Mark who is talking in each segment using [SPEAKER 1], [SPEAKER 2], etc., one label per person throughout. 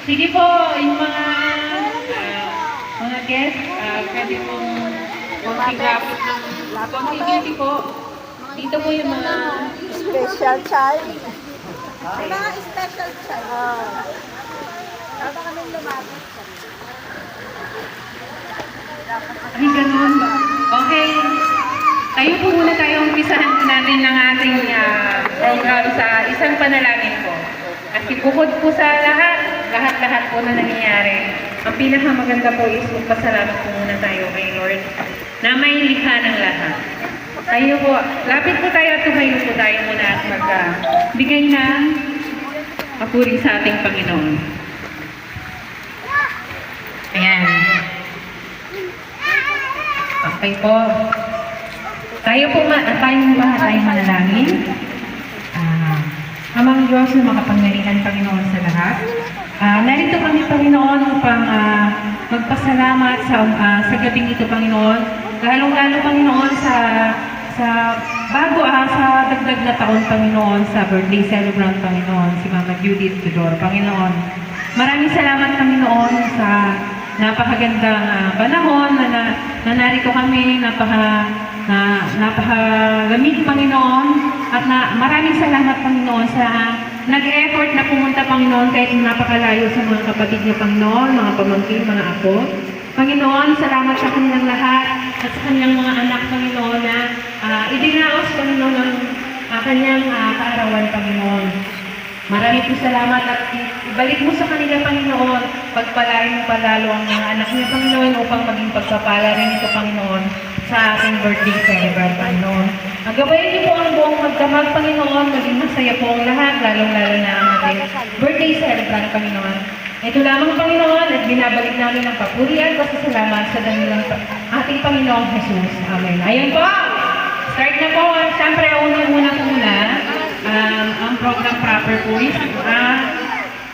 [SPEAKER 1] Sige po, yung mga guest, pwede pong mag-graphic ng activity po. Dito po yung mga
[SPEAKER 2] special child. Mga special child. Tama kami lumabot.
[SPEAKER 1] ay, ganun. Okay. Tayo po muna tayo umpisahan natin ng ating program sa isang panalangin po. Kasi bukod po sa lahat po na nangyayari, ang pinakamaganda po is magpasalamat po muna tayo kay Lord na may likha ng lahat. Tayo po, lapit po tayo at tumayo po tayo muna at magbigay ng papuri sa ating Panginoon. Ayan. Okay po. Tayo po tayong manalangin. Amang Diyos na makapangyarihan, Panginoon sa lahat. Narito kami, Panginoon, upang magpasalamat sa gabing ito, Panginoon. Lalong-lalo, Panginoon, sa dagdag na taon, Panginoon, sa birthday celebrant, Panginoon, si Mama Judith Tudor, Panginoon. Maraming salamat, Panginoon, sa napakagandang panahon na narito kami, napakalamig, Panginoon, at maraming salamat, Panginoon, sa nag-effort na pumunta, Panginoon, kahit napakalayo sa mga kapatid niya, Panginoon, mga pamangkin, mga apo. Panginoon, salamat sa kanilang lahat at sa kanilang mga anak, Panginoon, na idinaos, Panginoon, ang kanyang kaarawan, Panginoon. Marami po salamat at ibalik mo sa kanila, Panginoon, pagpalain mo palalo ang mga anak niya, Panginoon, upang maging pagpapala rin ito, Panginoon, sa ating birthday celebrant, Panginoon. Gabayan niyo po ang buong magdamag, Panginoon, maging masaya po ang lahat, lalong-lalo na ang ating birthday celebrant, Panginoon. Ito lamang, Panginoon, at binabalik namin ang papuri at pasasalamat sa danilang ating Panginoong Jesus. Amen. Ayan po! Start na po. Siyempre, una po muna. Ang program proper po is,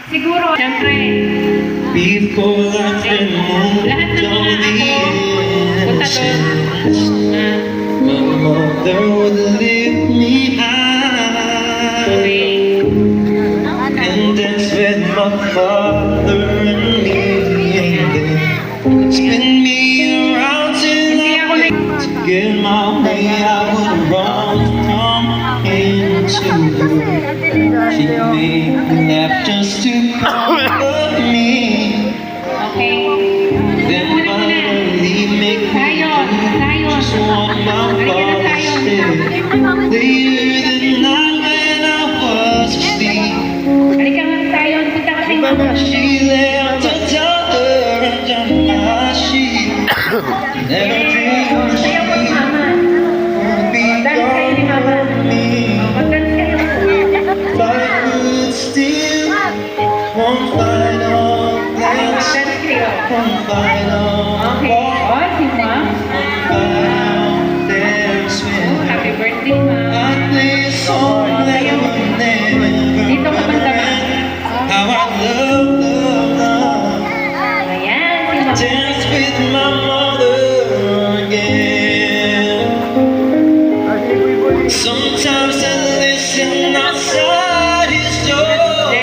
[SPEAKER 1] siguro, siyempre,
[SPEAKER 3] before I
[SPEAKER 1] lahat ng mga ako, punta doon.
[SPEAKER 3] my mother would lift me high
[SPEAKER 1] Okay.
[SPEAKER 3] and dance with my father and me, and then spin me around till to get my way. I would run from into you. She made me laugh just to comfort me.
[SPEAKER 1] Okay.
[SPEAKER 3] Then finally make me
[SPEAKER 1] Tayo.
[SPEAKER 3] just what my father said. Later that night when I was asleep,
[SPEAKER 1] Halika nga tayo. Punta kasi mama.
[SPEAKER 3] she left a daughter under my sheet. Never dreamed
[SPEAKER 1] Tayo po si mama.
[SPEAKER 3] would be
[SPEAKER 1] Dance kayo ni mama.
[SPEAKER 3] gone from me.
[SPEAKER 1] Mag-dance kayo.
[SPEAKER 3] But would still one final glance,
[SPEAKER 1] Mag-dance kayo.
[SPEAKER 3] one final
[SPEAKER 1] Okay.
[SPEAKER 3] walk,
[SPEAKER 1] Oh, si ma'am.
[SPEAKER 3] final dance with her.
[SPEAKER 1] Happy birthday, ma'am.
[SPEAKER 3] I play a song that will never
[SPEAKER 1] Dito ka banda, ma'am.
[SPEAKER 3] end. How I love
[SPEAKER 1] Ayan, si ma'am.
[SPEAKER 3] dance with my mother again. Sometimes I listen outside his door,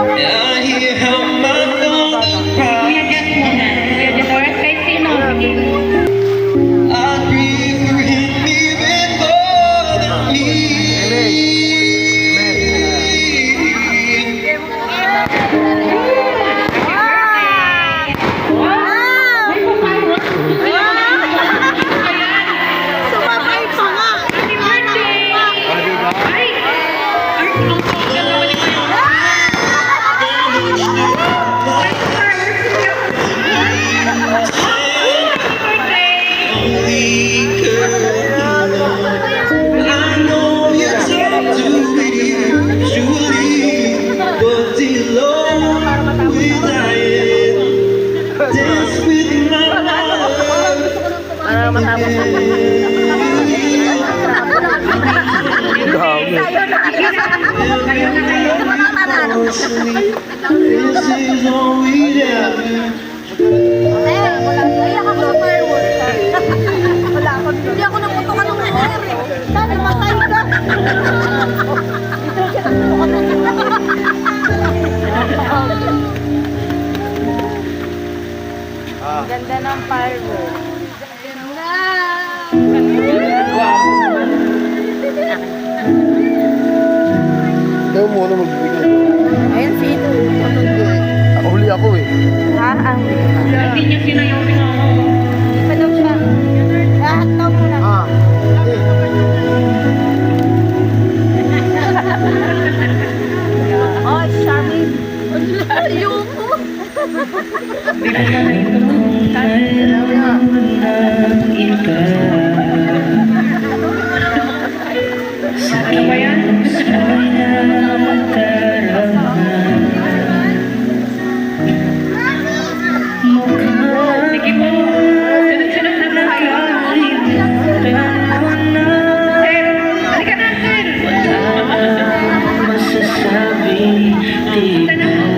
[SPEAKER 3] and I hear how my mother
[SPEAKER 1] Kuya
[SPEAKER 3] cries.
[SPEAKER 1] Jess muna. Kuya Jess, oras kay sino?
[SPEAKER 3] I grieve for him even more than me.
[SPEAKER 2] Sumakay pa nga.
[SPEAKER 1] Happy birthday! Ay! Ay, ang program naman ni Kuya.
[SPEAKER 3] Only girl, I know you talk to me usually, but alone with I am. Dance with my mother This is all we have.
[SPEAKER 2] Hindi ako naputukan ng hair. Sabi, matay ka. Ito siya naputukan ng hair. Ang ganda ng firework. Ganda!
[SPEAKER 4] Ikaw muna magbibigay.
[SPEAKER 2] Ayun, sino?
[SPEAKER 4] Ako huli ako eh.
[SPEAKER 2] Ha? Ang
[SPEAKER 1] Hindi niya sinayaw ako.
[SPEAKER 2] pa daw siya. Lahat daw muna.
[SPEAKER 4] Ah.
[SPEAKER 2] Oh, charming. Layo mo.
[SPEAKER 1] Ano ba yan? Sige po. Sunod-sunod na po kayo. Sir, halika na, sir. Punta na po.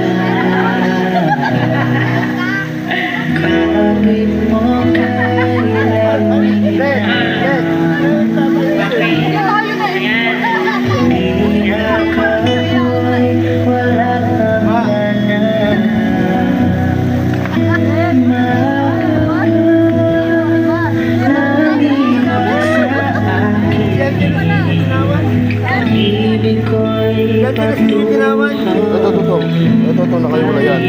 [SPEAKER 4] Ito na kayo wala yan.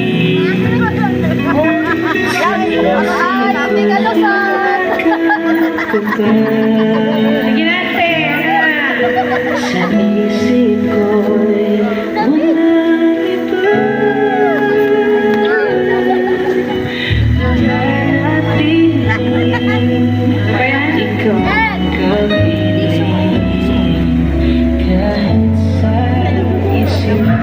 [SPEAKER 2] Happy Kalusan!
[SPEAKER 1] Sige na, sir.
[SPEAKER 3] Sa isip ko'y walang iba.
[SPEAKER 1] Kaya,
[SPEAKER 3] Ikaw ang kapiling. Kahit sa isip ko.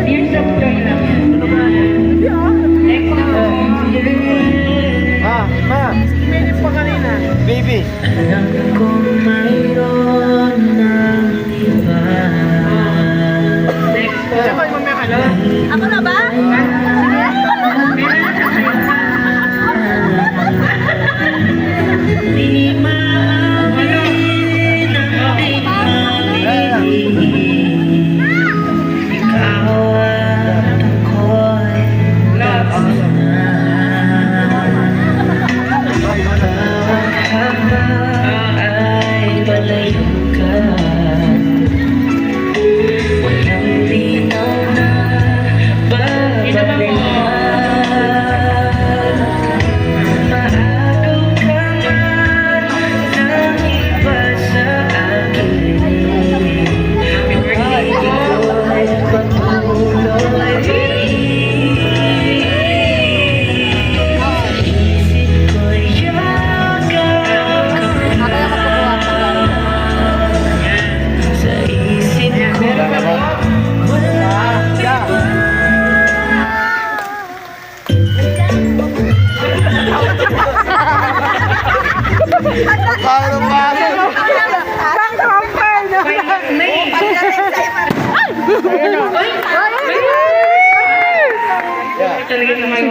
[SPEAKER 1] years of joy lang. Next na po.
[SPEAKER 4] Ma. Baby.
[SPEAKER 3] Alam kong mayroon ng iba.
[SPEAKER 1] Next po.
[SPEAKER 2] Ako na ba?
[SPEAKER 3] Di maamin ang ating pag-ibig. Ikaw at ako'y tapos na. Bawat habang ay palayo ka. Walang linaw na babalikan. Maagaw ka man ng iba sa akin. Iko'y patuloy isip ko'y yakap ka na. Sa isip ko walang iba.
[SPEAKER 4] Paano ba?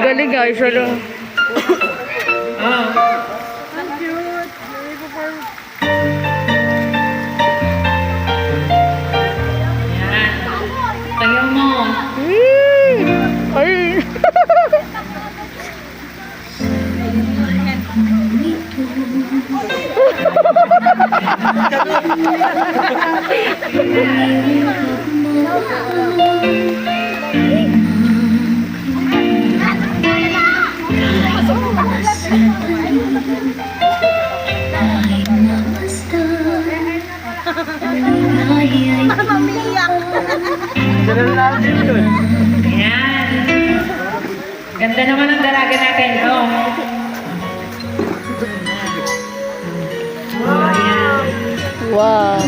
[SPEAKER 2] Galing guys, ano?
[SPEAKER 1] Tayo mo.
[SPEAKER 2] Ay!
[SPEAKER 1] Ayan. Ganda naman ang dalaga natin. Oh. Oh, ayan.
[SPEAKER 2] Wow!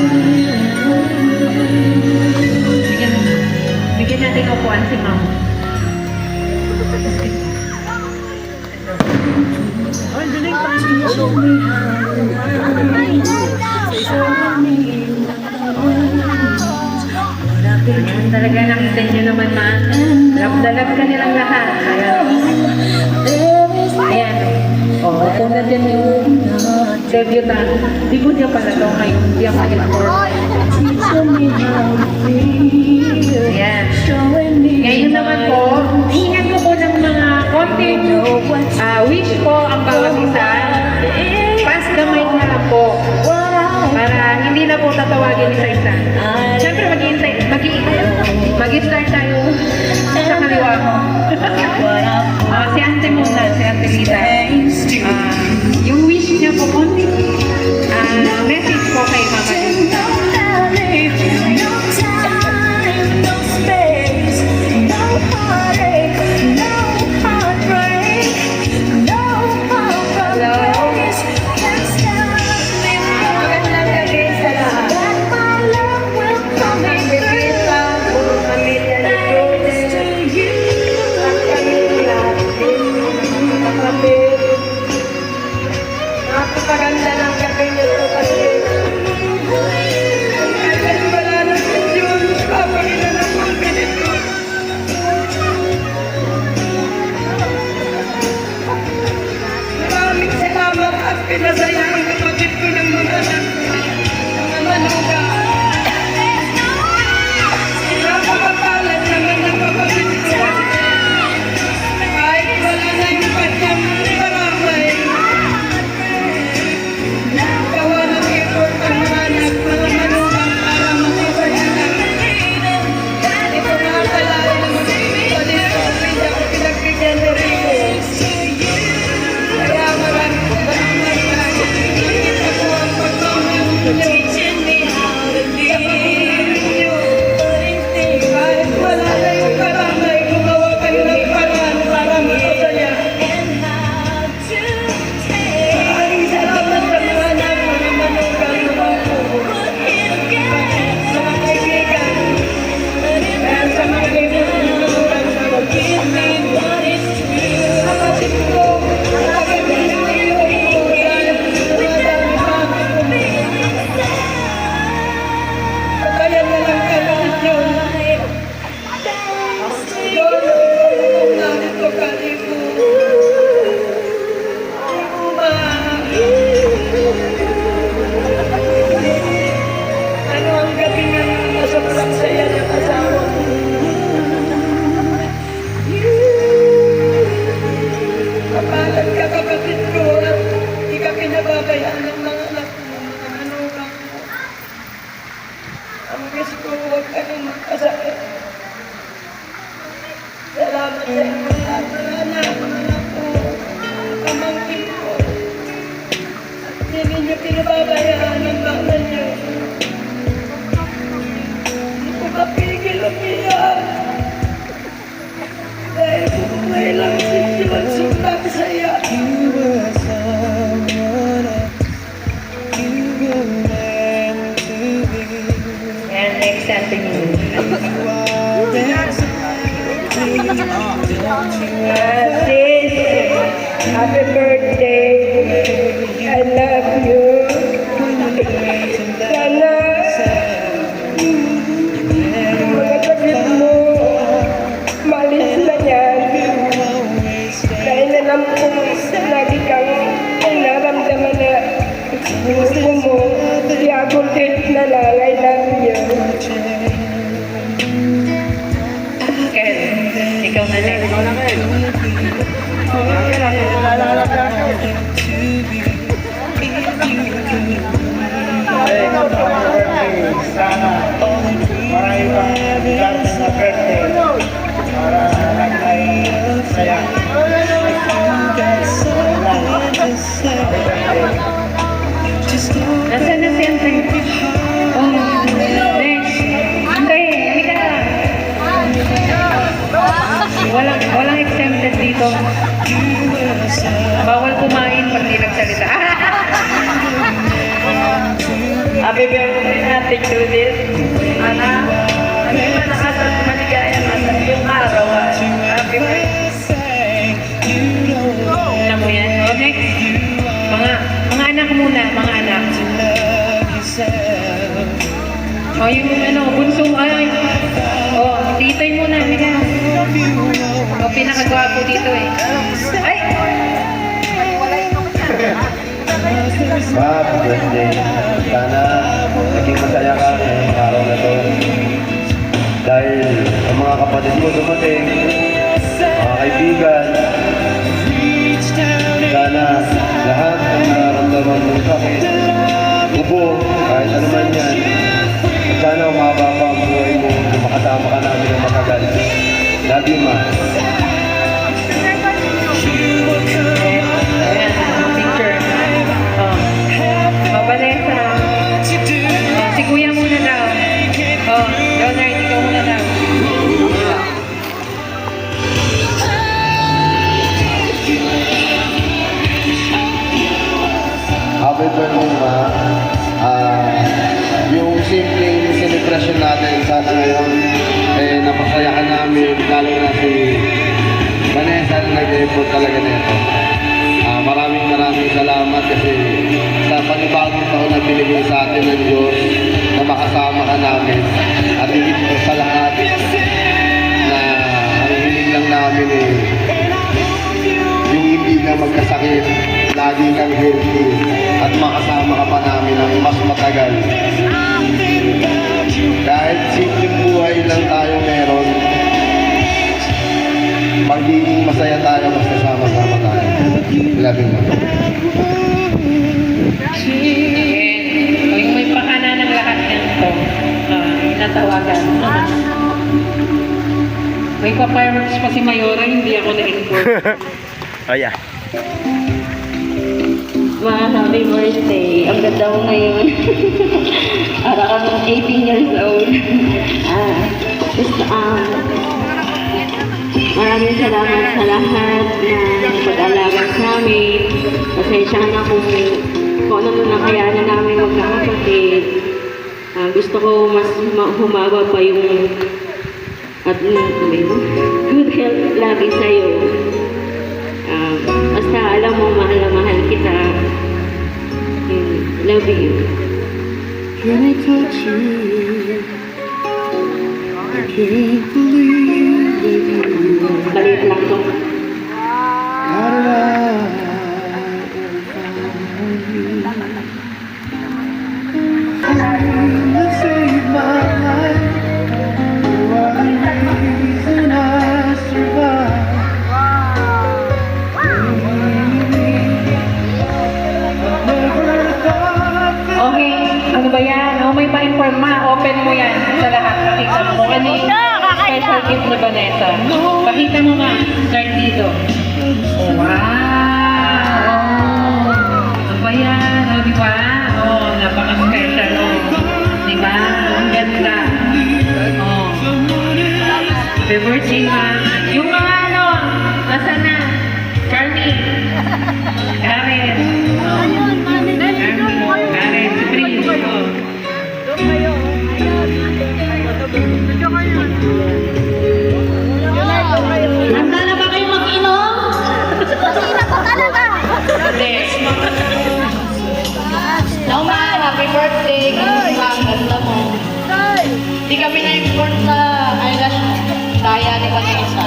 [SPEAKER 1] Bigyan natin upuan si ma'am. Ayan, talaga nakita niyo naman ma. Dalap ka nilang lahat. Ayan. Ayan. Oh, kung nandiyan yung debutant, debut niya pala to ngayon, hindi ako in-afford. Ayan. Ngayon naman po, hingan ko po ng mga konting wish po ang bawat isa. Pass the mic na lang po. Para hindi na po tatawagin isa-isa. Siyempre mag-start tayo sa kaliwa mo. Si Ate muna, si Ate Lita. Yung wish niya po, konting message po kay Mama Lita.
[SPEAKER 2] Napakaganda ng gabi niyo to kasi kahit wala na si Diyos, Panginoon ang mga ganito. Maraming salamat at pinasaya ang kapatid ko ng mga anak ko, mga manuga. Napakapalad naman ng kapatid ko. Kahit wala na yung kanyang maramay. Gawa ng effort ang mga anak, mga manugang para makasaya na. Ito nga pala yung dito, hindi ako pinagbigyan ni Rico. Kaya maraming salamat na nakita ko ang pagmamahal niyo. Kahit wala na yung karamay, gumawa kayo ng paraan para makasaya. Maraming salamat sa mga anak, mga manugang, mga puso, mga kaibigan, dahil sa mga kaibigan sa kapatid ko, patayan na lang kapatid yun. Yun, narito ka, Rico. Ano ang gabi nga na sobrang saya ng asawa ko? Kapalan ka kapatid ko at di ka pinababayaan ng mga anak mo, mga manugang mo. Ang gusto ko huwag ka nang magkasakit. Salamat sa inyo lahat, mga anak, mga anak ko, mga pamangkin ko. At hindi niyo pinababayaan ng bangnan niyo. Hindi ko mapigil umiyak. Dahil buhay lang si Diyos, sobrang saya.
[SPEAKER 3] You were someone else. You were meant to be.
[SPEAKER 1] And next Ate Lita.
[SPEAKER 3] You are exactly. Don't you
[SPEAKER 2] Sis, happy birthday. I love you. Sana yung mga kapit mo, malis na yan. Dahil alam kong lagi kang naramdaman na gusto mo, i-agulit na lang. I love you.
[SPEAKER 1] Ken, ikaw na lang.
[SPEAKER 5] Sana marami pang darating na birthday para lang ay saya.
[SPEAKER 1] Nasaan na si Ante? Oh, next. Ante, halika na. Walang exempted dito. Bawal kumain pag di nagsalita.
[SPEAKER 2] Happy birthday natin, Judith. Ana, ano yung nakasal maligaya at yung araw. Happy birthday.
[SPEAKER 1] Alam mo yan? O, next. Mga anak muna, mga anak. O, yung bunso, ay. O, titoy muna, halika. O, pinakagwapo dito eh. Ay!
[SPEAKER 5] Happy birthday. Sana naging masaya ka ngayong araw na to. Dahil ang mga kapatid mo dumating, mga kaibigan, sana lahat ng nararamdaman mong sakit, ubo, kahit ano man yan, at sana umaba pa ang buhay mo kung makasama ka namin ng matagal. Love you, ma.
[SPEAKER 1] Ayan, picture. Oh. Vanessa. Oh, si Kuya muna daw. Oh, Leonard, ikaw muna daw.
[SPEAKER 5] Happy birthday, ma. Yung simpleng celebration natin sana ngayon, napasaya ka namin, lalo na si Vanessa na nag-effort talaga nito. Maraming salamat kasi sa panibagong taon na binigay sa atin ng Diyos na makasama ka namin. At higit po sa lahat na ang hiling lang namin yung hindi na magkasakit, lagi kang healthy at makasama ka pa namin ng mas matagal. Kahit simpleng buhay lang tayo meron, magiging masaya tayo basta sama-sama tayo. Love you, ma.
[SPEAKER 1] Ayan. May pakana ng lahat yan to. Natawagan. May pa-fireworks pa si Mayora, hindi ako na-inform.
[SPEAKER 4] Oh, yeah.
[SPEAKER 6] Happy birthday. Ang ganda mo ngayon. Para kang 18 years old. Maraming salamat sa lahat na pag-alaga sa amin. Pasensya na kung ano na nakayanan namin magkakapatid. Gusto ko mas humaba pa yung good health lagi sa'yo. Basta alam mo, mahal na mahal kita. Love you.
[SPEAKER 3] Can I touch you? I can't believe that you
[SPEAKER 6] Balik lang to.
[SPEAKER 3] saved my life. You are the reason I survive.
[SPEAKER 1] Okay, ano ba yan? Oh, may pa-inform ma. Open mo yan sa lahat. Pakita mo kung ano yung special gift ni Vanessa. Pakita mo ma. Start dito. Oh, wow! Oh, ano ba yan? Oh, di ba? Oh, napaka-special. Oh, di ba? Ang ganda. Oh. Happy birthday ma. Yung mga ano, nasa na? Charlie. Karen. Oh. Karen, si Prince. Oh.
[SPEAKER 6] Handa na ba kayo mag-inom?
[SPEAKER 1] Hindi.
[SPEAKER 6] Noma, happy birthday. Kamusta? Ang ganda mo. Hindi kami na-import sa eyelash daya ni Vanessa.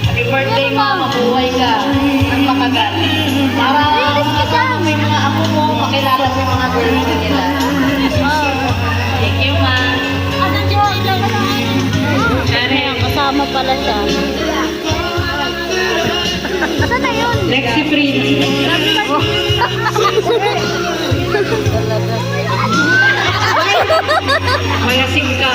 [SPEAKER 6] Happy birthday mo, mabuhay ka. Ang matagal. Para may mga apo mo, makilala mo yung mga girlfriend nila. Thank you, ma.
[SPEAKER 1] Karen.
[SPEAKER 6] Kasama pala siya. Saan na yun?
[SPEAKER 1] Next si Prince. Malasing ka.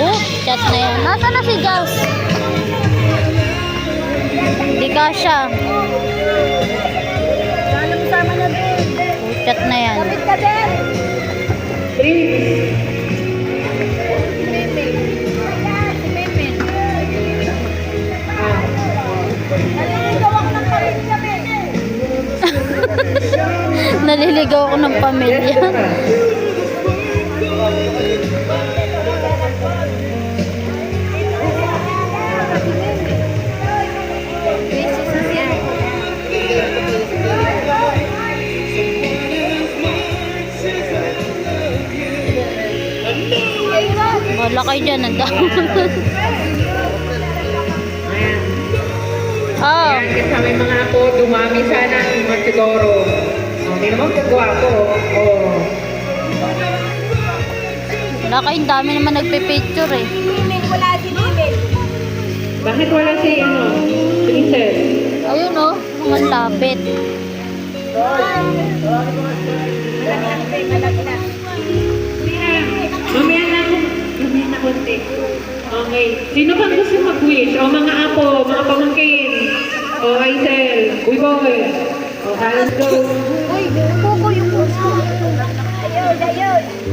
[SPEAKER 6] Oh, chat na yan. Nasaan na si Jazz? Di ka siya. Chat na yan. Naliligaw ako ng pamilya.
[SPEAKER 7] Wala kayo dyan, ang dami.
[SPEAKER 1] Ayan.
[SPEAKER 7] Oh,
[SPEAKER 1] Ayan, kasi may mga apo, dumami sana ang siguro. Hindi naman kagwapo. Oh.
[SPEAKER 7] wala kayong dami naman nagpe-picture eh.
[SPEAKER 1] Bakit wala si, princess?
[SPEAKER 7] Ayun oh, mga lapit.
[SPEAKER 1] Mamaya na ako. Mamaya na konti. Okay. Sino bang gusto mag-wish? O mga apo, mga pamangkin. O Aisel, uy boy. O let's go.
[SPEAKER 7] Uy, kuko yung puso.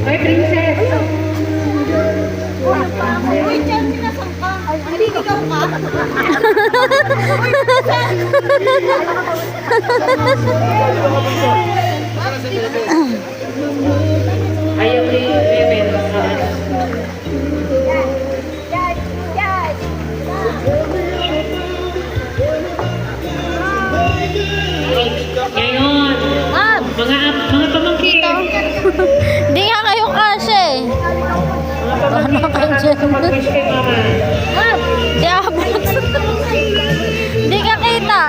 [SPEAKER 1] Ay, princess.
[SPEAKER 7] Uy, dyan sinasang ka. Hindi, ikaw ka.
[SPEAKER 1] Ayaw ni Evan. Ngayon,
[SPEAKER 7] Ah,
[SPEAKER 1] mga pamangkin.
[SPEAKER 7] hindi nga kayo kasi.
[SPEAKER 1] Mga pamangkin,
[SPEAKER 7] Ano kayo
[SPEAKER 1] baka
[SPEAKER 7] dyan?
[SPEAKER 1] gusto mag-wish kay mama.
[SPEAKER 7] Ah, di abot. Di ka kita.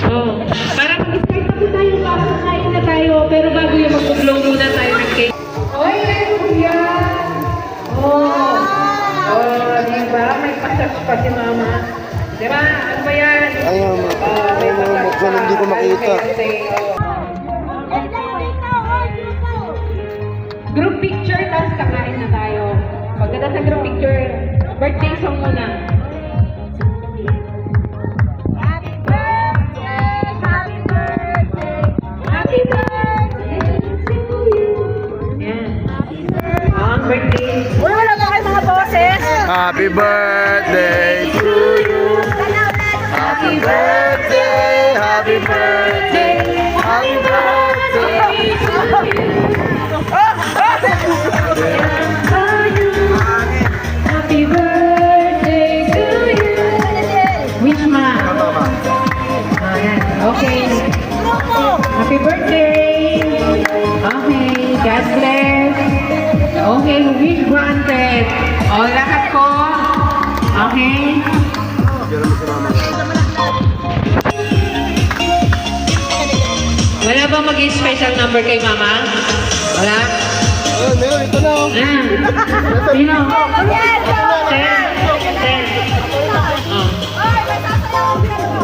[SPEAKER 1] Oh, para mag-start na po tayo, kain na tayo, pero bago yung mag-blow muna tayo ng cake. Oy, kuya! Oh, diba? May pasas pa si mama. Diba? Ano ba yan?
[SPEAKER 4] Ayun,
[SPEAKER 1] May pasas pa.
[SPEAKER 4] hindi ko makita.
[SPEAKER 1] Group picture, tapos kakain na tayo. Pagkatapos ng group picture, birthday song muna. Happy birthday to you. Yan. Ang birthday.
[SPEAKER 4] Happy birthday to you. Happy birthday, happy birthday, happy birthday to you.
[SPEAKER 1] Happy birthday to you. Wish ma. Ayan. Okay. Happy birthday. Okay. God bless. Okay. Wish granted. O, lahat ko. Okay. Wala ba mag-special number kay mama? Wala?
[SPEAKER 4] Ayun, meron, ito na oh.
[SPEAKER 1] Sino? 10.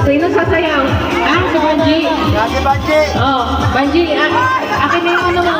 [SPEAKER 1] Sino sasayaw? Si Banji.
[SPEAKER 4] Happy birthday.
[SPEAKER 1] Oh, Banji, akin na yung ano mo.